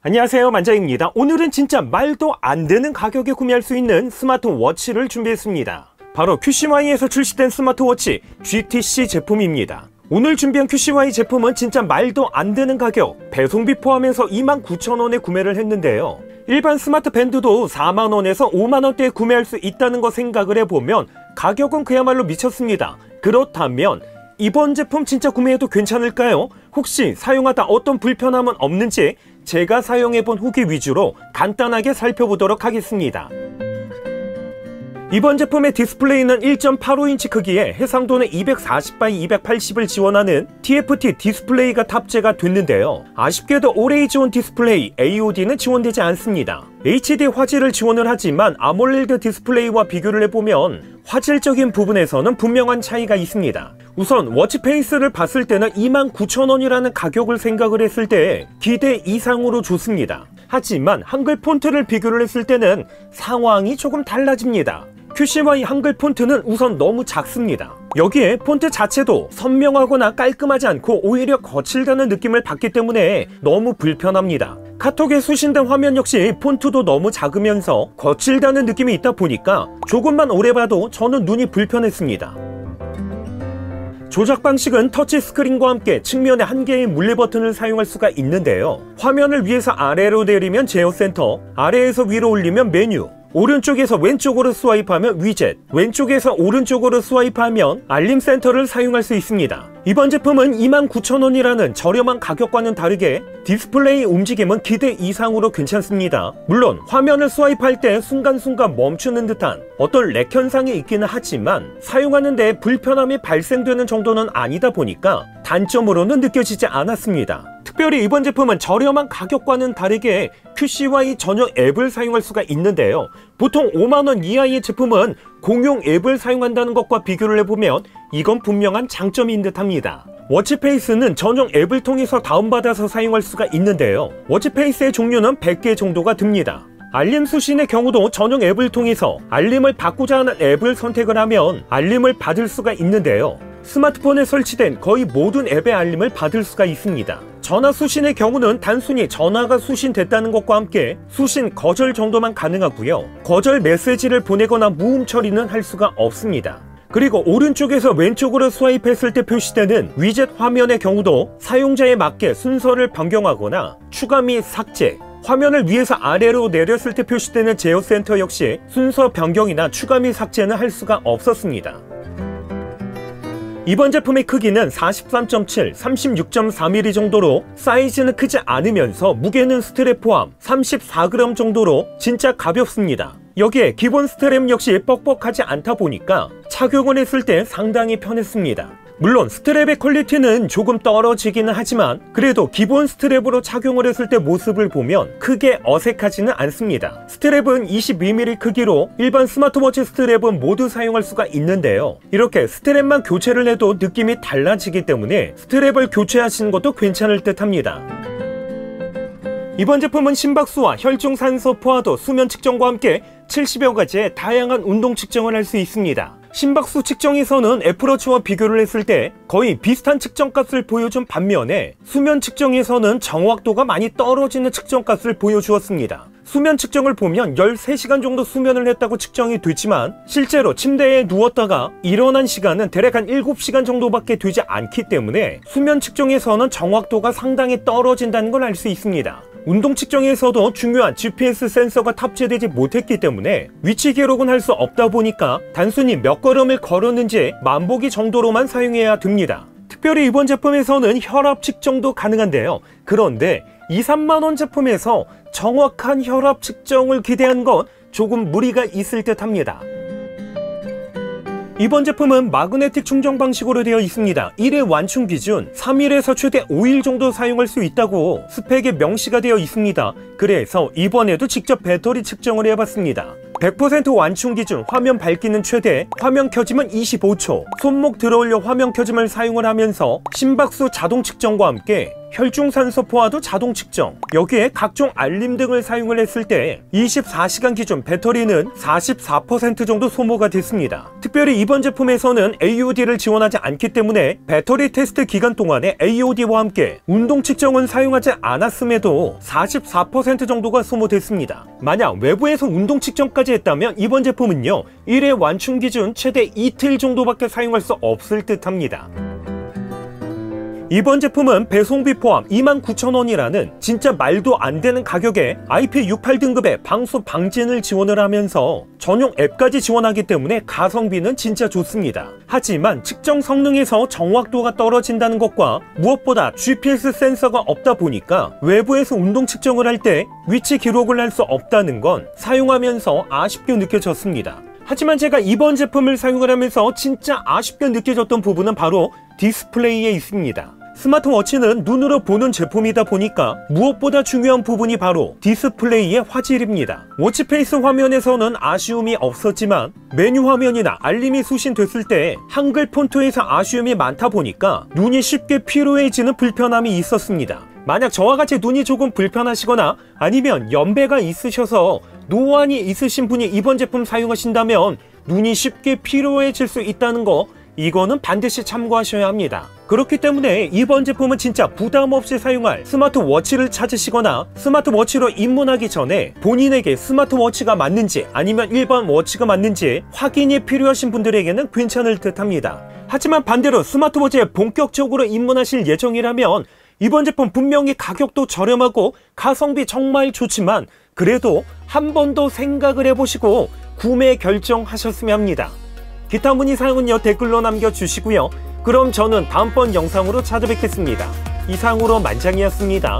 안녕하세요, 만장입니다. 오늘은 진짜 말도 안 되는 가격에 구매할 수 있는 스마트워치를 준비했습니다. 바로 QCY에서 출시된 스마트워치 GTC 제품입니다. 오늘 준비한 QCY 제품은 진짜 말도 안 되는 가격, 배송비 포함해서 29,000원에 구매를 했는데요. 일반 스마트 밴드도 4만원에서 5만원대에 구매할 수 있다는 거 생각을 해보면 가격은 그야말로 미쳤습니다. 그렇다면 이번 제품 진짜 구매해도 괜찮을까요? 혹시 사용하다 어떤 불편함은 없는지 제가 사용해본 후기 위주로 간단하게 살펴보도록 하겠습니다. 이번 제품의 디스플레이는 1.85인치 크기에 해상도는 240x 280을 지원하는 TFT 디스플레이가 탑재가 됐는데요. 아쉽게도 올해의 지원 디스플레이 AOD는 지원되지 않습니다. HD 화질을 지원을 하지만 아몰레드 디스플레이와 비교를 해보면 화질적인 부분에서는 분명한 차이가 있습니다. 우선 워치페이스를 봤을 때는 29,000원이라는 가격을 생각을 했을 때 기대 이상으로 좋습니다. 하지만 한글 폰트를 비교를 했을 때는 상황이 조금 달라집니다. QCY 한글 폰트는 우선 너무 작습니다. 여기에 폰트 자체도 선명하거나 깔끔하지 않고 오히려 거칠다는 느낌을 받기 때문에 너무 불편합니다. 카톡에 수신된 화면 역시 폰트도 너무 작으면서 거칠다는 느낌이 있다 보니까 조금만 오래 봐도 저는 눈이 불편했습니다. 조작 방식은 터치 스크린과 함께 측면에 한 개의 물리 버튼을 사용할 수가 있는데요. 화면을 위에서 아래로 내리면 제어 센터, 아래에서 위로 올리면 메뉴, 오른쪽에서 왼쪽으로 스와이프하면 위젯, 왼쪽에서 오른쪽으로 스와이프하면 알림 센터를 사용할 수 있습니다. 이번 제품은 29,000원이라는 저렴한 가격과는 다르게 디스플레이 움직임은 기대 이상으로 괜찮습니다. 물론 화면을 스와이프할 때 순간순간 멈추는 듯한 어떤 렉 현상이 있기는 하지만 사용하는데 불편함이 발생되는 정도는 아니다 보니까 단점으로는 느껴지지 않았습니다. 특별히 이번 제품은 저렴한 가격과는 다르게 QCY 전용 앱을 사용할 수가 있는데요. 보통 5만원 이하의 제품은 공용 앱을 사용한다는 것과 비교를 해보면 이건 분명한 장점인 듯 합니다. 워치페이스는 전용 앱을 통해서 다운받아서 사용할 수가 있는데요. 워치페이스의 종류는 100개 정도가 듭니다. 알림 수신의 경우도 전용 앱을 통해서 알림을 받고자 하는 앱을 선택을 하면 알림을 받을 수가 있는데요. 스마트폰에 설치된 거의 모든 앱의 알림을 받을 수가 있습니다. 전화 수신의 경우는 단순히 전화가 수신됐다는 것과 함께 수신 거절 정도만 가능하고요. 거절 메시지를 보내거나 무음 처리는 할 수가 없습니다. 그리고 오른쪽에서 왼쪽으로 스와이프했을 때 표시되는 위젯 화면의 경우도 사용자에 맞게 순서를 변경하거나 추가 및 삭제, 화면을 위에서 아래로 내렸을 때 표시되는 제어 센터 역시 순서 변경이나 추가 및 삭제는 할 수가 없었습니다. 이번 제품의 크기는 43.7, 36.4mm 정도로 사이즈는 크지 않으면서 무게는 스트랩 포함 34g 정도로 진짜 가볍습니다. 여기에 기본 스트랩 역시 뻑뻑하지 않다 보니까 착용을 했을 때 상당히 편했습니다. 물론 스트랩의 퀄리티는 조금 떨어지기는 하지만 그래도 기본 스트랩으로 착용을 했을 때 모습을 보면 크게 어색하지는 않습니다. 스트랩은 22mm 크기로 일반 스마트워치 스트랩은 모두 사용할 수가 있는데요. 이렇게 스트랩만 교체를 해도 느낌이 달라지기 때문에 스트랩을 교체하시는 것도 괜찮을 듯 합니다. 이번 제품은 심박수와 혈중 산소 포화도, 수면 측정과 함께 70여 가지의 다양한 운동 측정을 할 수 있습니다. 심박수 측정에서는 애플워치와 비교를 했을 때 거의 비슷한 측정값을 보여준 반면에 수면 측정에서는 정확도가 많이 떨어지는 측정값을 보여주었습니다. 수면 측정을 보면 13시간 정도 수면을 했다고 측정이 되지만 실제로 침대에 누웠다가 일어난 시간은 대략 한 7시간 정도밖에 되지 않기 때문에 수면 측정에서는 정확도가 상당히 떨어진다는 걸 알 수 있습니다. 운동 측정에서도 중요한 GPS 센서가 탑재되지 못했기 때문에 위치 기록은 할 수 없다 보니까 단순히 몇 걸음을 걸었는지 만보기 정도로만 사용해야 됩니다. 특별히 이번 제품에서는 혈압 측정도 가능한데요. 그런데 2, 3만원 제품에서 정확한 혈압 측정을 기대한 건 조금 무리가 있을 듯 합니다. 이번 제품은 마그네틱 충전 방식으로 되어 있습니다. 1회 완충 기준 3일에서 최대 5일 정도 사용할 수 있다고 스펙에 명시가 되어 있습니다. 그래서 이번에도 직접 배터리 측정을 해봤습니다. 100% 완충 기준 화면 밝기는 최대, 화면 켜짐은 25초, 손목 들어올려 화면 켜짐을 사용을 하면서 심박수 자동 측정과 함께 혈중산소 포화도 자동 측정, 여기에 각종 알림 등을 사용을 했을 때 24시간 기준 배터리는 44% 정도 소모가 됐습니다. 특별히 이번 제품에서는 AOD를 지원하지 않기 때문에 배터리 테스트 기간 동안에 AOD와 함께 운동 측정은 사용하지 않았음에도 44% 정도가 소모됐습니다. 만약 외부에서 운동 측정까지 했다면 이번 제품은요 1회 완충 기준 최대 이틀 정도밖에 사용할 수 없을 듯 합니다. 이번 제품은 배송비 포함 29,000원이라는 진짜 말도 안 되는 가격에 IP68 등급의 방수 방진을 지원을 하면서 전용 앱까지 지원하기 때문에 가성비는 진짜 좋습니다. 하지만 측정 성능에서 정확도가 떨어진다는 것과 무엇보다 GPS 센서가 없다 보니까 외부에서 운동 측정을 할 때 위치 기록을 할 수 없다는 건 사용하면서 아쉽게 느껴졌습니다. 하지만 제가 이번 제품을 사용을 하면서 진짜 아쉽게 느껴졌던 부분은 바로 디스플레이에 있습니다. 스마트워치는 눈으로 보는 제품이다 보니까 무엇보다 중요한 부분이 바로 디스플레이의 화질입니다. 워치페이스 화면에서는 아쉬움이 없었지만 메뉴 화면이나 알림이 수신됐을 때 한글 폰트에서 아쉬움이 많다 보니까 눈이 쉽게 피로해지는 불편함이 있었습니다. 만약 저와 같이 눈이 조금 불편하시거나 아니면 연배가 있으셔서 노안이 있으신 분이 이번 제품 사용하신다면 눈이 쉽게 피로해질 수 있다는 거, 이거는 반드시 참고하셔야 합니다. 그렇기 때문에 이번 제품은 진짜 부담없이 사용할 스마트워치를 찾으시거나 스마트워치로 입문하기 전에 본인에게 스마트워치가 맞는지 아니면 일반 워치가 맞는지 확인이 필요하신 분들에게는 괜찮을 듯 합니다. 하지만 반대로 스마트워치에 본격적으로 입문하실 예정이라면 이번 제품 분명히 가격도 저렴하고 가성비 정말 좋지만 그래도 한 번 더 생각을 해보시고 구매 결정하셨으면 합니다. 기타 문의 사항은요 댓글로 남겨주시고요. 그럼 저는 다음번 영상으로 찾아뵙겠습니다. 이상으로 만장이었습니다.